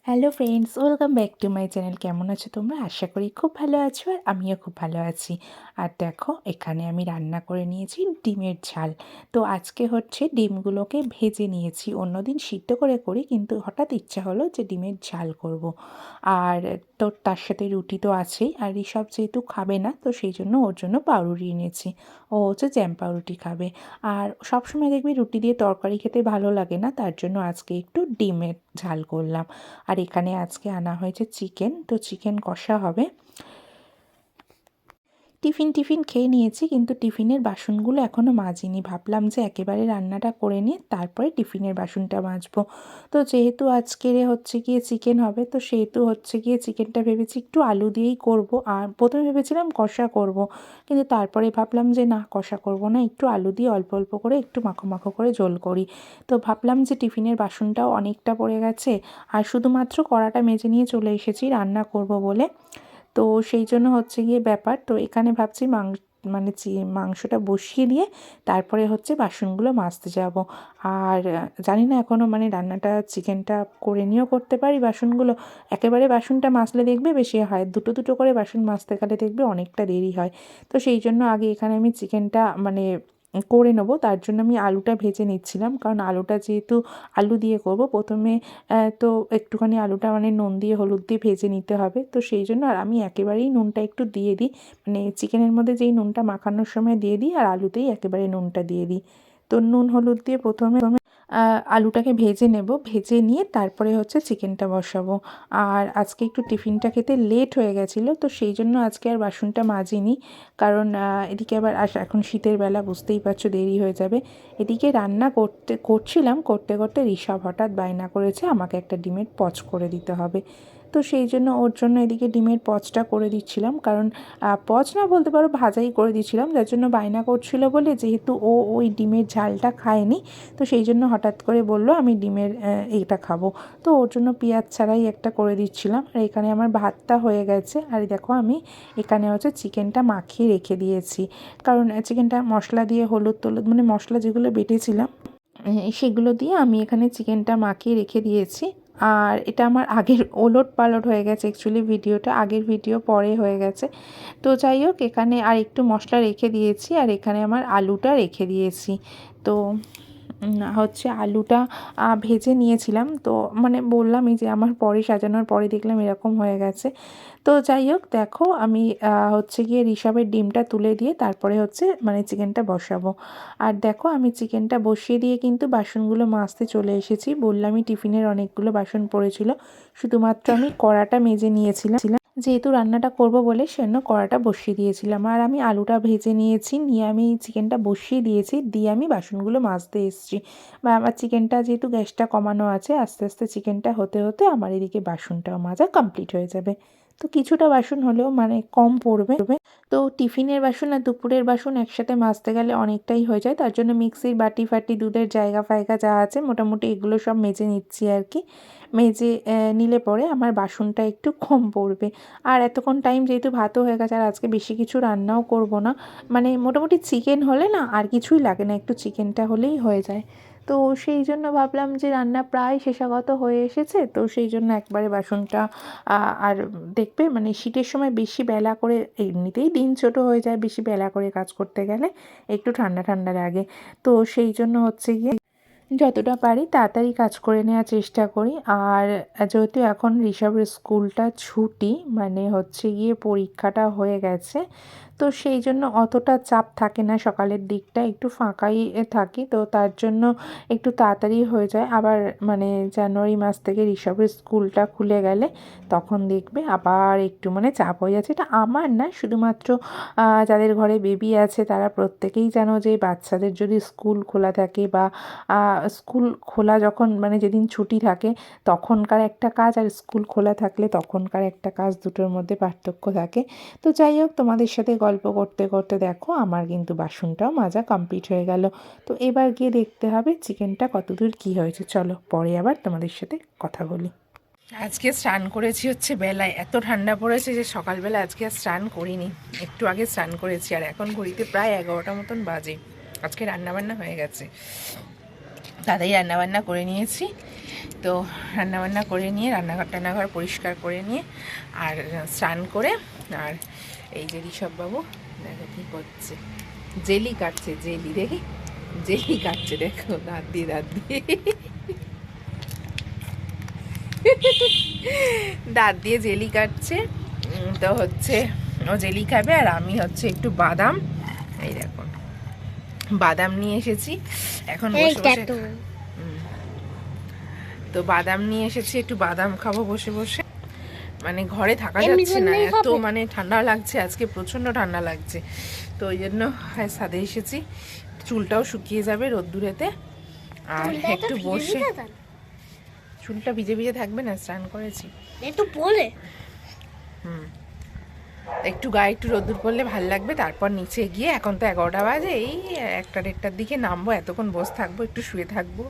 Hello friends, welcome back to my channel. কেমন আছো তোমরা? আশা করি খুব ভালো আছো, আর আমিও খুব ভালো আছি। আর দেখো, এখানে আমি রান্না করে নিয়েছি ডিমের ঝাল। তো আজকে হচ্ছে ডিমগুলোকে ভেজে নিয়েছি। অন্যদিন সিদ্ধ করে করি, কিন্তু হঠাৎ ইচ্ছা হলো যে ডিমের ঝাল করব। আর তো তার সাথে রুটি তো আছেই, আর ঋষভ যেহেতু খাবে না, তো সেই জন্য ওর জন্য পাউরুটি এনেছি। ও হচ্ছে জ্যাম পাউরুটি খাবে। আর সবসময় দেখবি রুটি দিয়ে তরকারি খেতে ভালো লাগে না, তার জন্য আজকে একটু ডিমের ঝাল করলাম। আর এখানে আজকে আনা হয়েছে চিকেন, তো চিকেন কষা হবে। টিফিন খেয়ে নিয়েছি, কিন্তু টিফিনের বাসনগুলো এখনও মাজিনি। ভাবলাম যে একেবারে রান্নাটা করে নিয়ে তারপরে টিফিনের বাসনটা মাজবো। তো যেহেতু আজকের হচ্ছে গিয়ে চিকেন হবে, তো সেহেতু হচ্ছে গিয়ে চিকেনটা ভেবেছি একটু আলু দিয়েই করব। আর প্রথমে ভেবেছিলাম কষা করব, কিন্তু তারপরে ভাবলাম যে না, কষা করব না, একটু আলু দিয়ে অল্প অল্প করে একটু মাখো মাখো করে ঝোল করি। তো ভাবলাম যে টিফিনের বাসনটাও অনেকটা পড়ে গেছে, আর শুধুমাত্র কড়াটা মেজে নিয়ে চলে এসেছি রান্না করব বলে। তো সেই জন্য হচ্ছে গিয়ে ব্যাপার। তো এখানে ভাবছি মানে মাংসটা বসিয়ে দিয়ে তারপরে হচ্ছে বাসনগুলো মাজতে যাব। আর জানি না এখনও, মানে রান্নাটা চিকেনটা করে নিয়েও করতে পারি বাসনগুলো। একেবারে বাসনটা মাজলে দেখবে বেশি হয়, দুটো দুটো করে বাসন মাজতে গেলে দেখবে অনেকটা দেরি হয়। তো সেই জন্য আগে এখানে আমি চিকেনটা মানে করে নেবো। তার জন্য আমি আলুটা ভেজে নিচ্ছিলাম, কারণ আলুটা যেহেতু আলু দিয়ে করব, প্রথমে তো একটুখানি আলুটা মানে নুন দিয়ে হলুদ দিয়ে ভেজে নিতে হবে। তো সেই জন্য আর আমি একেবারেই নুনটা একটু দিয়ে দিই, মানে চিকেনের মধ্যে যেই নুনটা মাখানোর সময় দিয়ে দিই, আর আলুতেই একেবারে নুনটা দিয়ে দিই। তো নুন হলুদ দিয়ে প্রথমে আলুটাকে ভেজে নেব, ভেজে নিয়ে তারপরে হচ্ছে চিকেনটা বসাবো। আর আজকে একটু টিফিনটা খেতে লেট হয়ে গেছিলো, তো সেই জন্য আজকে আর বাসনটা মাজিনি। কারণ এদিকে আবার এখন শীতের বেলা, বুঝতেই পারছো দেরি হয়ে যাবে। এদিকে রান্না করতে করতে ঋষভ হঠাৎ বায়না করেছে আমাকে একটা ডিমের পচ করে দিতে হবে। তো সেই জন্য ওর জন্য এদিকে ডিমের পচটা করে দিচ্ছিলাম, কারণ পচ না বলতে পারো, ভাজাই করে দিচ্ছিলাম। যার জন্য বায়না করছিল বলে, যেহেতু ও ওই ডিমের ঝালটা খায়নি, তো সেই জন্য হঠাৎ করে বলল আমি ডিমের এইটা খাবো। তো ওর জন্য পেঁয়াজ ছাড়াই একটা করে দিচ্ছিলাম। আর এখানে আমার ভাতটা হয়ে গেছে। আর দেখো, আমি এখানে হচ্ছে চিকেনটা মাখিয়ে রেখে দিয়েছি, কারণ চিকেনটা মশলা দিয়ে হলুদ টলুদ মানে মশলা যেগুলো বেটেছিলাম সেগুলো দিয়ে আমি এখানে চিকেনটা মাখিয়ে রেখে দিয়েছি। আর এটা আমার আগের ওলট পালট হয়ে গেছে, অ্যাকচুয়ালি ভিডিওটা আগের ভিডিও পরে হয়ে গেছে। তো যাই হোক, এখানে আর একটু মশলা রেখে দিয়েছি, আর এখানে আমার আলুটা রেখে দিয়েছি। তো হচ্ছে আলুটা ভেজে নিয়েছিলাম। তো মানে বললামই যে আমার পরে সাজানোর পরে দেখলাম এরকম হয়ে গেছে। তো যাই হোক, দেখো আমি হচ্ছে গিয়ে ঋষভের ডিমটা তুলে দিয়ে তারপরে হচ্ছে মানে চিকেনটা বসাবো। আর দেখো, আমি চিকেনটা বসিয়ে দিয়ে কিন্তু বাসনগুলো মাজতে চলে এসেছি। বললামই টিফিনের অনেকগুলো বাসন পড়েছিল, শুধুমাত্র আমি কড়াটা মেজে নিয়েছিলাম। যেহেতু রান্নাটা করব বলে সেজন্য কড়াটা বসিয়ে দিয়েছিলাম। আর আমি আলুটা ভেজে নিয়েছি, নিয়ে আমি চিকেনটা বসিয়ে দিয়েছি, দিয়ে আমি বাসনগুলো মাজতে এসেছি। বা আমার চিকেনটা যেহেতু গ্যাসটা কমানো আছে, আস্তে আস্তে চিকেনটা হতে হতে আমার এদিকে বাসনটাও মাজা কমপ্লিট হয়ে যাবে। তো কিছুটা বাসন হলেও মানে কম পড়বে। তো টিফিনের বাসন আর দুপুরের বাসন একসাথে মাজতে গেলে অনেকটাই হয়ে যায়, তার জন্য মিক্সির বাটি ফাটি, দুধের জায়গা ফায়গা যা আছে মোটামুটি এগুলো সব মেজে নিচ্ছি আর কি। মেজে নিলে পরে আমার বাসনটা একটু কম পড়বে। আর এতক্ষণ টাইম যেহেতু ভাতও হয়ে গেছে, আর আজকে বেশি কিছু রান্নাও করব না, মানে মোটামুটি চিকেন হলে না আর কিছুই লাগে না, একটু চিকেনটা হলেই হয়ে যায়। তো সেই জন্য ভাবলাম যে রান্না প্রায় শেষাগত হয়ে এসেছে, তো সেই জন্য একবারে বাসনটা আর দেখবে মানে শীতের সময় বেশি বেলা করে, এমনিতেই দিন ছোট হয়ে যায় বেশি বেলা করে কাজ করতে গেলে, একটু ঠান্ডা ঠান্ডা লাগে। তো সেই জন্য হচ্ছে গিয়ে যতটা পারি তাড়াতাড়ি কাজ করে নেওয়ার চেষ্টা করি। আর যেহেতু এখন ঋষভের স্কুলটা ছুটি, মানে হচ্ছে গিয়ে পরীক্ষাটা হয়ে গেছে, তো সেই জন্য অতটা চাপ থাকে না, সকালের দিকটা একটু ফাঁকাই থাকি, তো তার জন্য একটু তাড়াতাড়ি হয়ে যায়। আবার মানে জানুয়ারি মাস থেকে ঋষভের স্কুলটা খুলে গেলে তখন দেখবে আবার একটু মানে চাপ হয়ে যাচ্ছে। এটা আমার না, শুধুমাত্র যাদের ঘরে বেবি আছে তারা প্রত্যেকেই জানো যে বাচ্চাদের যদি স্কুল খোলা থাকে, বা স্কুল খোলা যখন মানে যেদিন ছুটি থাকে তখনকার একটা কাজ, আর স্কুল খোলা থাকলে তখনকার একটা কাজ, দুটোর মধ্যে পার্থক্য থাকে। তো যাই হোক, তোমাদের সাথে গল্প করতে করতে দেখো আমার কিন্তু বাসনটাও মাজা কমপ্লিট হয়ে গেল। তো এবার গিয়ে দেখতে হবে চিকেনটা কতদূর কী হয়েছে। চলো পরে আবার তোমাদের সাথে কথা বলি। আজকে স্নান করেছি হচ্ছে বেলায়, এত ঠান্ডা পড়েছে যে সকালবেলা আজকে আর স্নান করিনি, একটু আগে স্নান করেছি। আর এখন ঘড়িতে প্রায় 11টা মতন বাজে। আজকে রান্নাবান্না হয়ে গেছে। তাড়াতাড়ি রান্নাবান্না করে নিয়েছি। তো রান্নাবান্না করে নিয়ে রান্নাঘর পরিষ্কার করে নিয়ে আর স্নান করে, আর এই যে ঋষভবাবু দেখো কী করছে, জেলি কাটছে, জেলি দেখি জেলি কাটছে, দেখো দাঁত দিয়ে দাঁত দিয়ে জেলি কাটছে। তো হচ্ছে ও জেলি খাবে, আর আমি হচ্ছে একটু বাদাম, এই দেখুন বাদাম নিয়ে এসেছি এখন বসে বসে। তো বাদাম নিয়ে এসেছি, একটু বাদাম খাবো বসে বসে। মানে ঘরে থাকা যাচ্ছে না, এত মানে ঠান্ডা লাগছে আজকে, প্রচণ্ড ঠান্ডা লাগছে। তো ওই জন্য ছাদে এসেছি, চুলটাও শুকিয়ে যাবে রোদ্দুরেতে, আর একটু বসে। চুলটা ভিজে ভিজে থাকবে না, স্নান করেছি একটু পরে। একটু গায়ে একটু রোদ্দুর পড়লে ভাল লাগবে। তারপর নিচে গিয়ে, এখন তো 11টা বাজে, এই 1টা-1টার দিকে নামবো, এতক্ষণ বসে থাকবো, একটু শুয়ে থাকবো,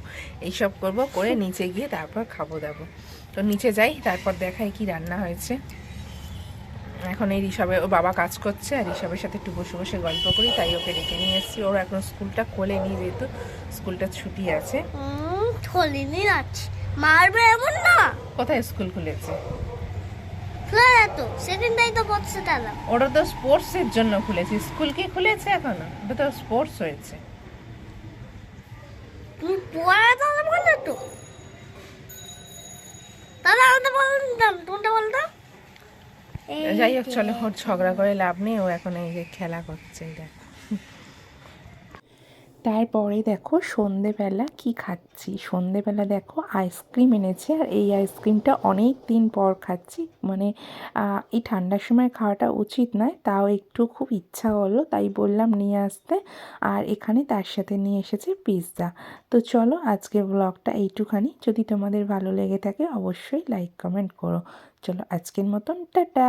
এইসব করবো, করে নিচে গিয়ে তারপর খাবো দাবো। তো নিচে যাই, তারপর দেখাই কি রান্না হয়েছে। এখন এই ঋষভের, ও বাবা কাজ করছে, আর ঋষভের সাথে একটু বসে বসে গল্প করি, তাই ওকে ডেকে নিয়ে এসেছি। ওর এখন স্কুলটা খোলেনি, যেহেতু স্কুলটা ছুটি আছে। খোলেনি আছে, মারবে এমন না। কোথায় স্কুল খুলেছে? ওটা তো স্পোর্টসের জন্য খুলেছে, স্কুল কি খুলেছে এখনো? ওটা তো স্পোর্টস হয়েছে। তুমি পড়াতে বলে তো, তাহলে আমাকে বলতাম, তোমরা বলতাম। যাই হোক, চলো, ওর ঝগড়া করে লাভ নেই, ও এখন এই যে খেলা করছে। তারপরে দেখো সন্ধেবেলা কি খাচ্ছি। সন্ধেবেলা দেখো আইসক্রিম এনেছে, আর এই আইসক্রিমটা অনেক দিন পর খাচ্ছি। মানে এই ঠান্ডার সময় খাওয়াটা উচিত নয়, তাও একটু খুব ইচ্ছা হলো, তাই বললাম নিয়ে আসতে। আর এখানে তার সাথে নিয়ে এসেছে পিৎজা। তো চলো, আজকের ব্লগটা এইটুখানি। যদি তোমাদের ভালো লেগে থাকে অবশ্যই লাইক কমেন্ট করো। চলো, আজকের মতন টাটা।